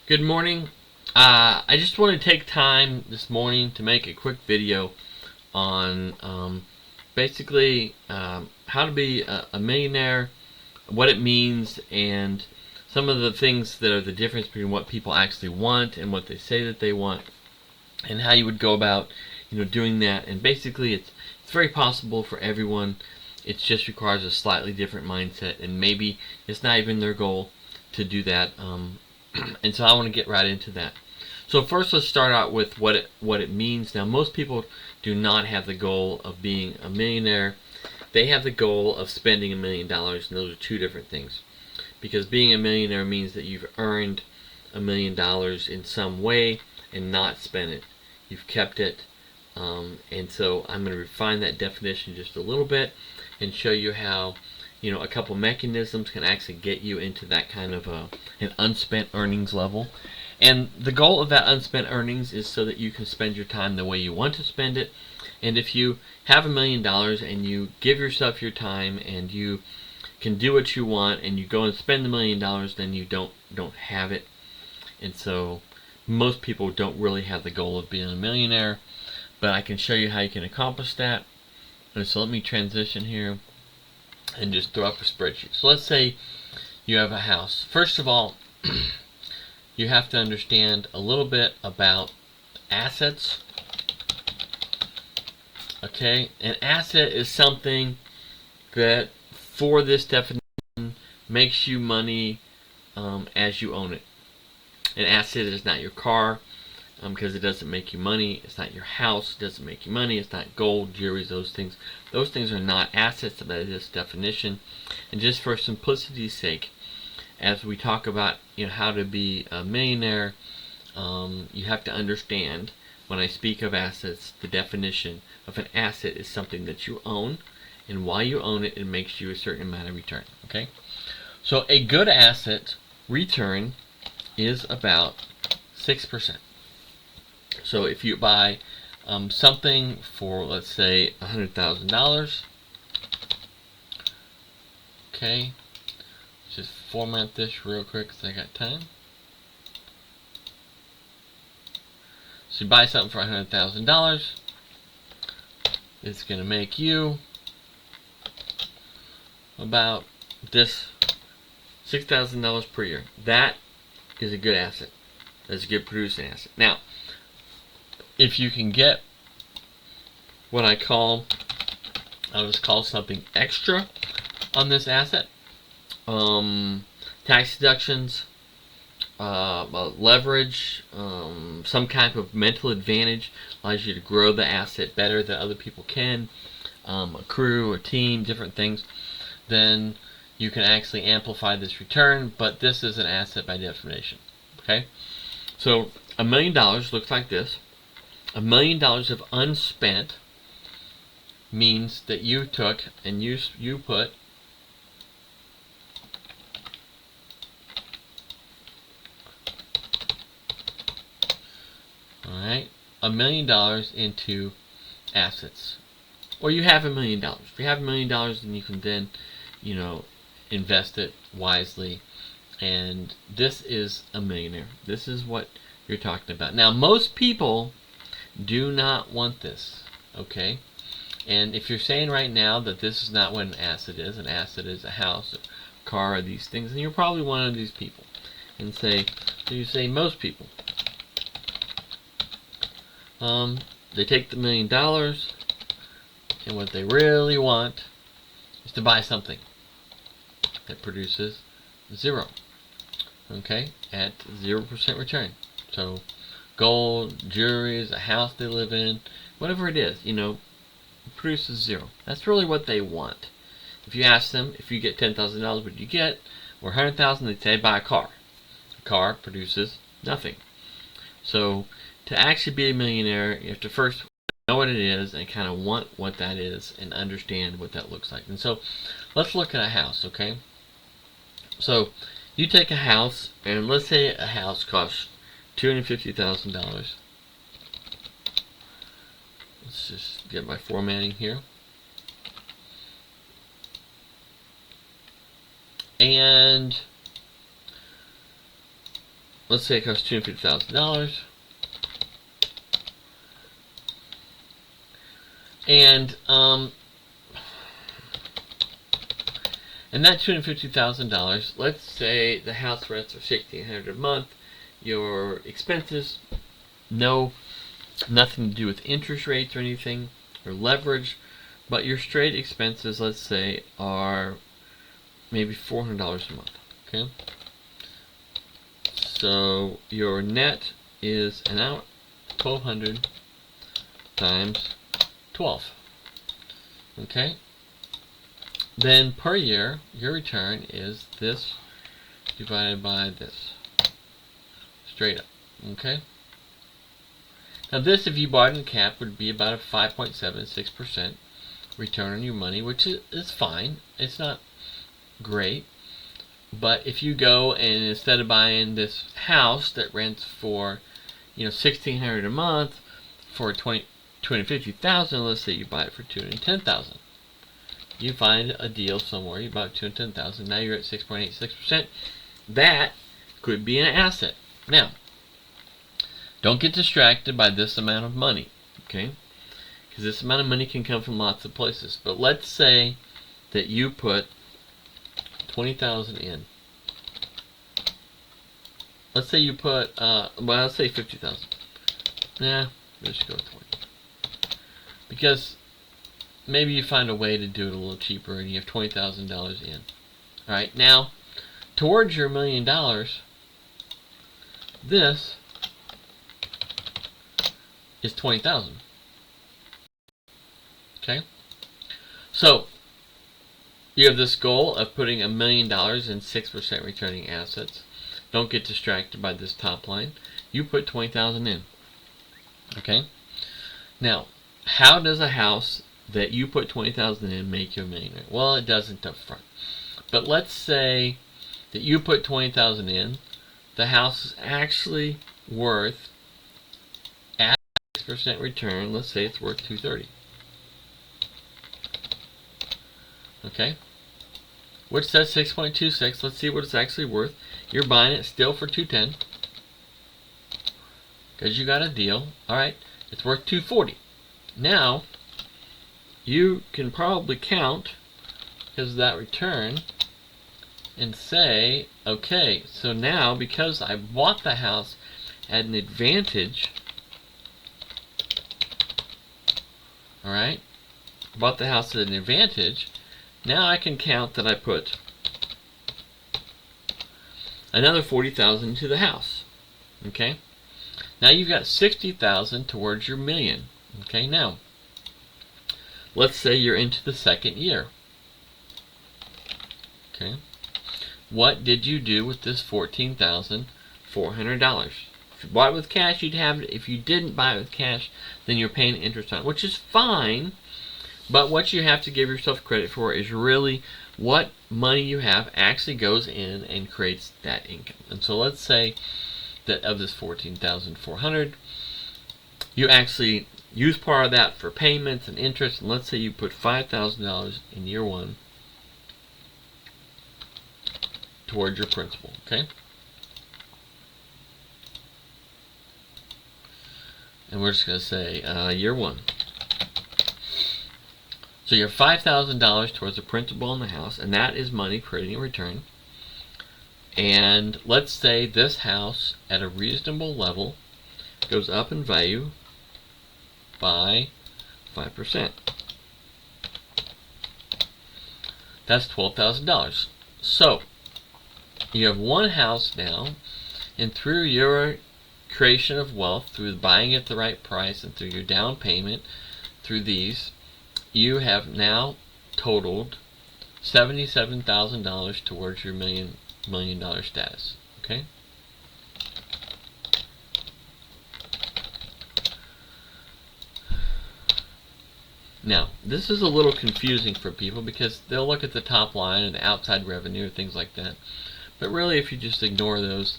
Good morning. I just want to take time this morning to make a quick video on basically how to be a millionaire, what it means, and some of the things that are the difference between what people actually want and what they say that they want, and how you would go about doing that. And basically, it's very possible for everyone. It just requires a slightly different mindset, and maybe it's not even their goal to do that. And so I want to get right into that. So first, let's start out with what it means. Now, most people do not have the goal of being a millionaire. They have the goal of spending $1 million, and those are two different things. Because being a millionaire means that you've earned $1 million in some way and not spent it. You've kept it. And so I'm going to refine that definition just a little bit and show you how a couple mechanisms can actually get you into that kind of an unspent earnings level. And the goal of that unspent earnings is so that you can spend your time the way you want to spend it. And if you have $1 million and you give yourself your time and you can do what you want and you go and spend $1 million, then you don't have it. And so most people don't really have the goal of being a millionaire, but I can show you how you can accomplish that. And so let me transition here and just throw up a spreadsheet. So let's say you have a house. First of all, you have to understand a little bit about assets. Okay, an asset is something that, for this definition, makes you money as you own it. An asset is not your car, because it doesn't make you money. It's not your house, it doesn't make you money. It's not gold, jewelry, those things. Those things are not assets by this definition. And just for simplicity's sake, as we talk about how to be a millionaire, you have to understand, when I speak of assets, the definition of an asset is something that you own, and while you own it, it makes you a certain amount of return. Okay, so a good asset return is about 6%. So if you buy something for, let's say, $100,000, okay, just format this real quick because I got time. So you buy something for $100,000, it's going to make you about this $6,000 per year. That is a good asset. That's a good producing asset. Now, if you can get what I'll just call something extra on this asset, tax deductions, leverage, some kind of mental advantage allows you to grow the asset better than other people can, a crew, a team, different things, then you can actually amplify this return. But this is an asset by definition. Okay, so $1 million looks like this. $1 million of unspent means that you took and you put $1 million into assets, or you have $1 million. If you have $1 million, then you can then invest it wisely. And this is a millionaire. This is what you're talking about. Now, most people do not want this, okay? And if you're saying right now that this is not what an asset is a house, a car, or these things, then you're probably one of these people. And so you say most people. They take the $1 million, and what they really want is to buy something that produces zero, okay, at 0% return. So gold, jewelry, a house they live in, whatever it is, it produces zero. That's really what they want. If you ask them, if you get $10,000, what do you get? Or $100,000, they say buy a car. A car produces nothing. So to actually be a millionaire, you have to first know what it is and kind of want what that is and understand what that looks like. And so let's look at a house, okay? So you take a house, and let's say a house costs $250,000. Let's just get my formatting here. And let's say it costs $250,000, and that $250,000, let's say the house rents are $1,600 a month. Your expenses, nothing to do with interest rates or anything or leverage, but your straight expenses, let's say, are maybe $400 a month. Okay, so your net is an hour 1,200 times 12. Okay, then per year your return is this divided by this, straight up. Okay, now this, if you bought it in cap, would be about a 5.76% return on your money, which is fine. It's not great, but if you go and instead of buying this house that rents for $1,600 a month for $250,000, let's say you buy it for $210,000. You find a deal somewhere, you buy it for $210,000. Now you're at 6.86%. That could be an asset. Now, don't get distracted by this amount of money, okay? Because this amount of money can come from lots of places. But let's say that you put $20,000 in. Let's say you put, let's say $50,000. Nah, let's go with 20. Because maybe you find a way to do it a little cheaper and you have $20,000 in. Alright, now, towards your $1 million, this is $20,000. Okay? So, you have this goal of putting $1 million in 6% returning assets. Don't get distracted by this top line. You put $20,000 in. Okay? Now, how does a house that you put $20,000 in make you a millionaire? Well, it doesn't up front. But let's say that you put $20,000 in. The house is actually worth, at 6% return, let's say it's worth $230,000. Okay? Which says 6.26. Let's see what it's actually worth. You're buying it still for $210,000 because you got a deal. Alright, it's worth $240,000. Now, you can probably count because of that return and say, okay, so now because I bought the house at an advantage, alright, bought the house at an advantage, now I can count that I put another $40,000 into the house. Okay? Now you've got $60,000 towards your $1 million. Okay, now let's say you're into the second year. Okay? What did you do with this $14,400? If you bought it with cash, you'd have it. If you didn't buy it with cash, then you're paying interest on it, which is fine. But what you have to give yourself credit for is really what money you have actually goes in and creates that income. And so let's say that of this $14,400, you actually use part of that for payments and interest. And let's say you put $5,000 in year one towards your principal. Okay? And we're just going to say year one. So you have $5,000 towards the principal in the house, and that is money creating a return. And let's say this house, at a reasonable level, goes up in value by 5%. That's $12,000. So you have one house now, and through your creation of wealth, through buying it at the right price, and through your down payment, through these, you have now totaled $77,000 towards your $1 million status. Okay? Now, this is a little confusing for people because they'll look at the top line and the outside revenue, things like that. But really, if you just ignore those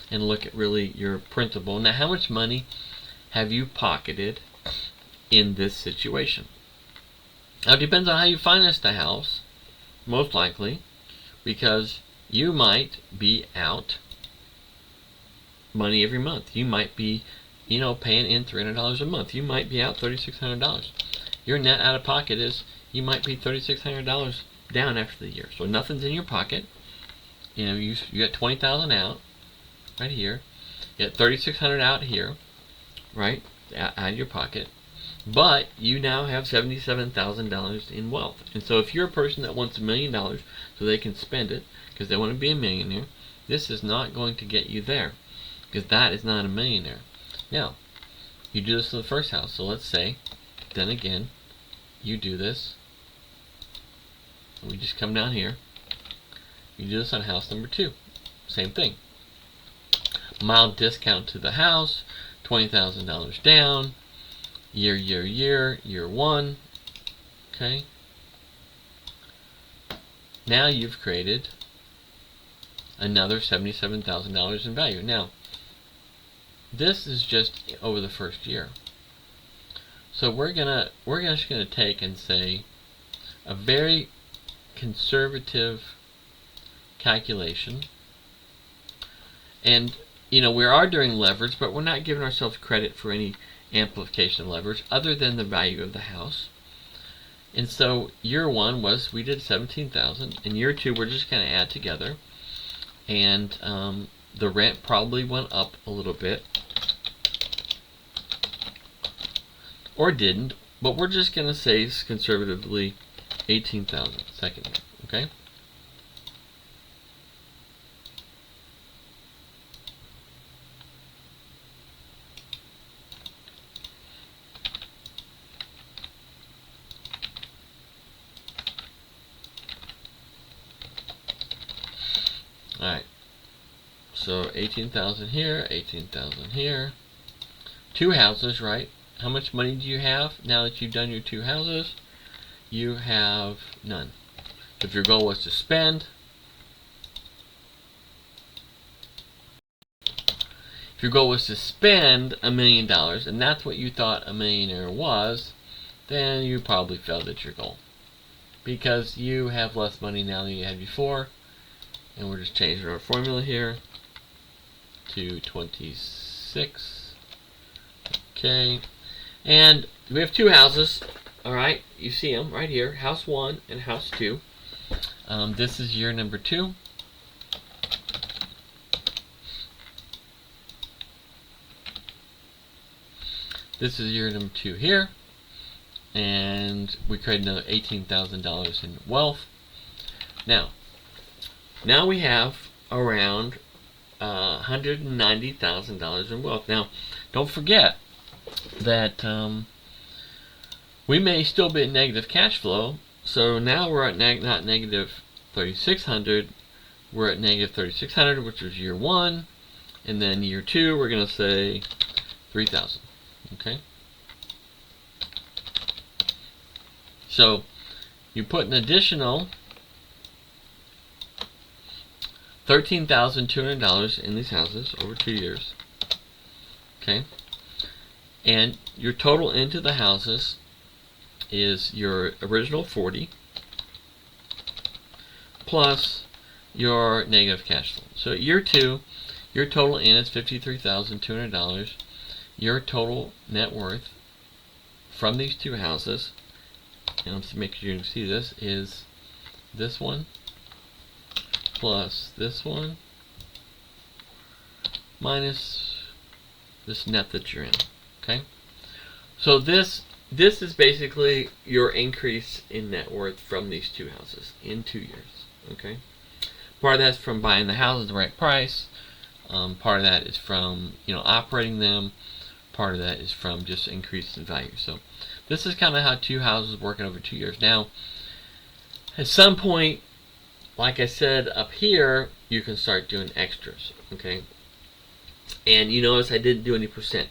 and look at really your principal. Now, how much money have you pocketed in this situation? Now, it depends on how you finance the house, most likely, because you might be out money every month. You might be, paying in $300 a month. You might be out $3,600. Your net out of pocket is, you might be $3,600 down after the year. So nothing's in your pocket. You got $20,000 out right here. You got $3,600 out here, right, out of your pocket. But you now have $77,000 in wealth. And so if you're a person that wants $1 million so they can spend it because they want to be a millionaire, this is not going to get you there, because that is not a millionaire. Now, you do this to the first house. So let's say, then again, you do this. We just come down here. You do this on house number 2. Same thing. Mild discount to the house, $20,000 down, year 1. Okay. Now you've created another $77,000 in value. Now, this is just over the first year. So we're just gonna take and say a very conservative calculation. And we are doing leverage, but we're not giving ourselves credit for any amplification of leverage other than the value of the house. And so year 1 was, we did $17,000, and year 2 we're just going to add together, and the rent probably went up a little bit, or didn't, but we're just going to say conservatively $18,000 second year. Okay. Alright, so 18,000 here, 18,000 here. 2 houses, right? How much money do you have now that you've done your 2 houses? You have none. If your goal was to spend, $1 million, and that's what you thought a millionaire was, then you probably failed at your goal, because you have less money now than you had before. And we're just changing our formula here to 26. Okay. And we have 2 houses. Alright. You see them right here. House 1 and house 2. This is year number 2. This is year number 2 here. And we created another $18,000 in wealth. Now we have around $190,000 in wealth. Now, don't forget that we may still be at negative cash flow. So now we're at not negative 3,600. We're at negative 3,600, which was year 1, and then year 2 we're going to say 3,000. Okay. So you put an additional $13,200 in these houses over 2 years. Okay. And your total into the houses is your original 40 plus your negative cash flow. So at year 2, your total in is $53,200. Your total net worth from these 2 houses, and let's make sure you can see this, is this one plus this one minus this net that you're in. Okay, so this is basically your increase in net worth from these 2 houses in 2 years. Okay, part of that's from buying the house at the right price. Part of that is from operating them. Part of that is from just increase in value. So this is kind of how 2 houses working over 2 years. Now, at some point, like I said up here, you can start doing extras. Okay, and you notice I didn't do any percent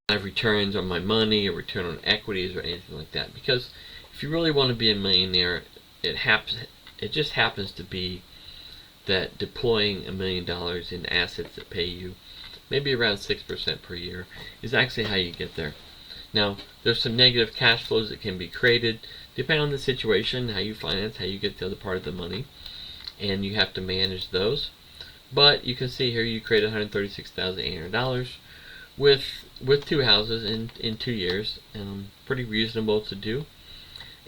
of returns on my money or return on equities or anything like that, because if you really want to be a millionaire, it just happens to be that deploying $1 million in assets that pay you maybe around 6% per year is actually how you get there. Now, there's some negative cash flows that can be created depending on the situation, how you finance, how you get the other part of the money, and you have to manage those. But you can see here you created $136,800 with two houses in 2 years. Pretty reasonable to do.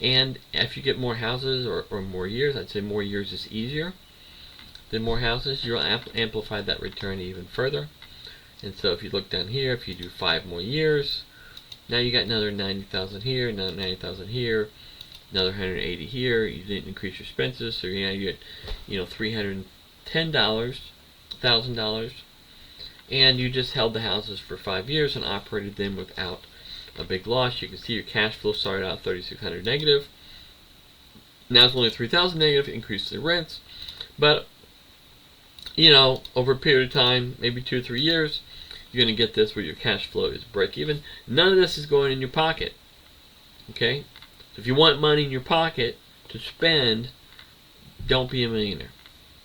And if you get more houses or more years, I'd say more years is easier than more houses. You'll amplify that return even further. And so if you look down here, if you do 5 more years, now you got another 90,000 here, another 90,000 here, another 180 here. You didn't increase your expenses, so you get $310,000, and you just held the houses for 5 years and operated them without a big loss. You can see your cash flow started out 3,600 negative. Now it's only 3,000 negative. Increase the rents, but over a period of time, maybe 2 or 3 years, you're going to get this where your cash flow is break even. None of this is going in your pocket. Okay? So if you want money in your pocket to spend, don't be a millionaire.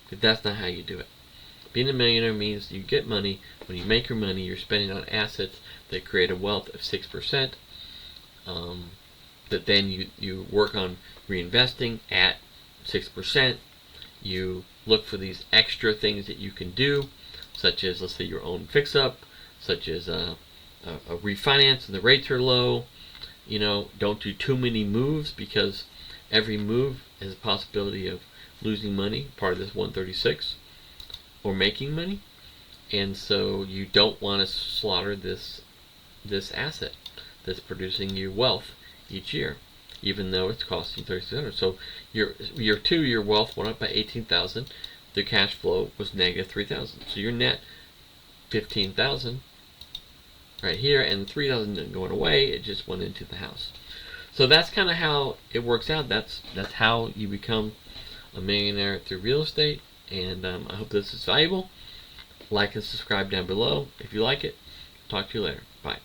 Because that's not how you do it. Being a millionaire means you get money. When you make your money, you're spending on assets that create a wealth of 6%. That then you work on reinvesting at 6%. You look for these extra things that you can do, such as, let's say, your own fix-up, such as a refinance and the rates are low. Don't do too many moves, because every move has a possibility of losing money, part of this 136, or making money. And so you don't want to slaughter this asset that's producing you wealth each year, even though it's costing $3,600. So year 2, your wealth went up by 18,000. The cash flow was negative 3,000. So your net 15,000 right here, and 3,000 didn't go away. It just went into the house. So that's kind of how it works out. That's how you become a millionaire through real estate. And I hope this is valuable. Like and subscribe down below if you like it. Talk to you later. Bye.